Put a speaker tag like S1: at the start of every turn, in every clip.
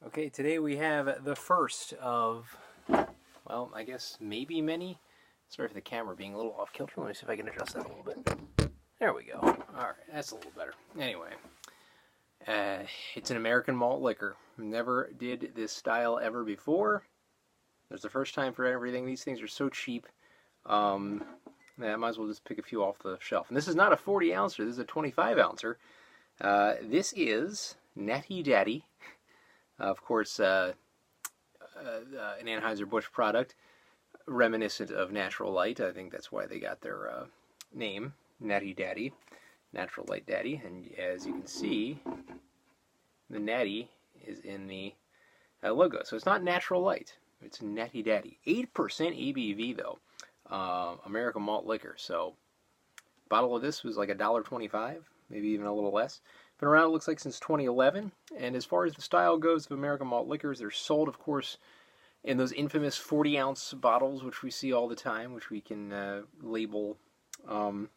S1: Okay, today we have the first of, well, I guess maybe many. Sorry for the camera being a little off kilter. Let me see if I can adjust that a little bit. There we go. Alright, that's a little better. Anyway, it's an American malt liquor. Never did this style ever before. There's the first time for everything. These things are so cheap. I might as well just pick a few off the shelf. And this is not a 40 ouncer, this is a 25 ouncer. This is Natty Daddy. Of course, an Anheuser-Busch product, reminiscent of Natural Light. I think that's why they got their name, Natty Daddy, Natural Light Daddy. And as you can see, the Natty is in the logo. So it's not Natural Light, it's Natty Daddy. 8% ABV though, American malt liquor. So a bottle of this was like $1.25, maybe even a little less. Been around, it looks like, since 2011. And as far as the style goes of American malt liquors, they're sold, of course, in those infamous 40-ounce bottles, which we see all the time, which we can label the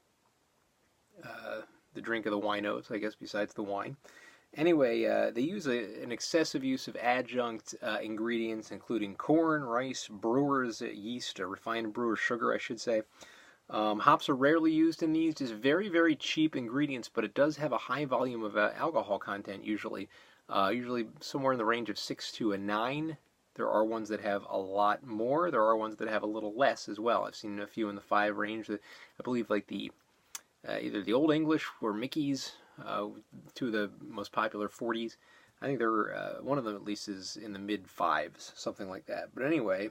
S1: drink of the winos, I guess, besides the wine. Anyway, they use an excessive use of adjunct ingredients, including corn, rice, brewer's yeast, or refined brewer's sugar, I should say. Hops are rarely used in these, just very, very cheap ingredients, but it does have a high volume of alcohol content usually. Usually somewhere in the range of 6 to a 9. There are ones that have a lot more. There are ones that have a little less as well. I've seen a few in the 5 range. I believe like the either the Old English or Mickey's, two of the most popular 40s. I think they're one of them at least is in the mid 5s, something like that. But anyway,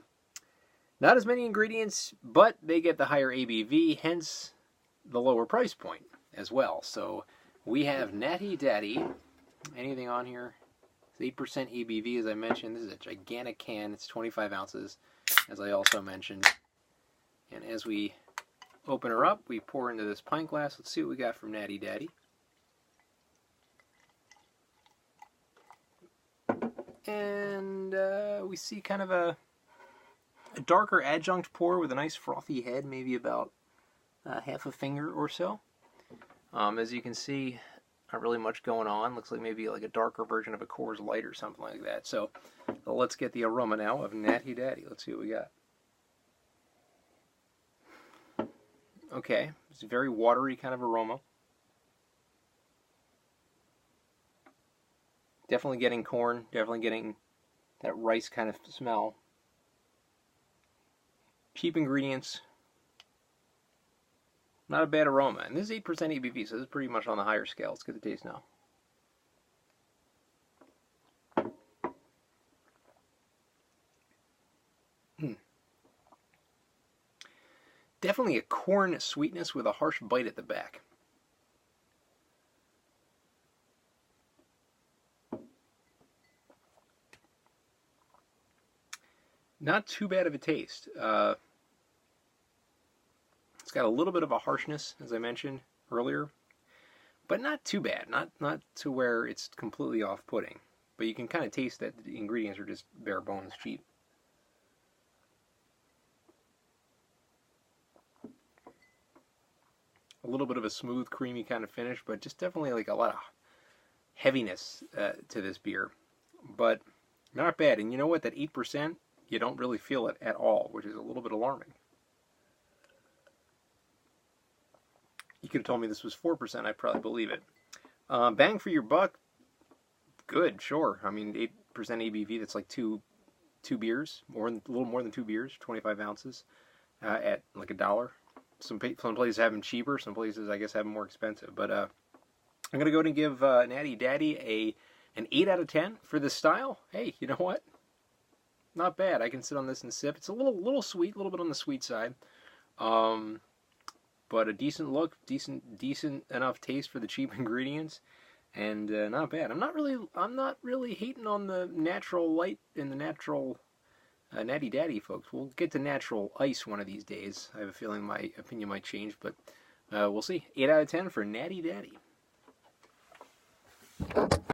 S1: not as many ingredients, but they get the higher ABV, hence the lower price point as well. So we have Natty Daddy. Anything on here? It's 8% ABV, as I mentioned. This is a gigantic can. It's 25 ounces, as I also mentioned. And as we open her up, we pour into this pint glass. Let's see what we got from Natty Daddy. And we see kind of a darker adjunct pour with a nice frothy head, maybe about half a finger or so. As you can see, not really much going on. Looks like maybe like a darker version of a Coors Light or something like that. So let's get the aroma now of Natty Daddy. Let's see what we got. Okay, it's a very watery kind of aroma. Definitely getting corn, definitely getting that rice kind of smell. Cheap ingredients. Not a bad aroma. And this is 8% ABV, so this is pretty much on the higher scale. Let's get the taste now. Definitely a corn sweetness with a harsh bite at the back. Not too bad of a taste. It's got a little bit of a harshness, as I mentioned earlier, but not too bad. Not to where it's completely off-putting. But you can kind of taste that the ingredients are just bare bones cheap. A little bit of a smooth, creamy kind of finish, but just definitely like a lot of heaviness to this beer. But not bad. And you know what? That 8%, you don't really feel it at all, which is a little bit alarming. You could have told me this was 4%, I'd probably believe it. Bang for your buck, good, sure. I mean, 8% ABV, that's like two beers, a little more than 2 beers, 25 ounces, at like $1. Some places have them cheaper, some places I guess have them more expensive. But I'm going to go ahead and give Natty Daddy an 8 out of 10 for this style. Hey, you know what? Not bad. I can sit on this and sip. It's a little sweet, a little bit on the sweet side. But a decent look, decent enough taste for the cheap ingredients, and not bad. I'm not really hating on the Natural Light and the Natural Natty Daddy, folks. We'll get to Natural Ice one of these days. I have a feeling my opinion might change, but we'll see. 8 out of 10 for Natty Daddy.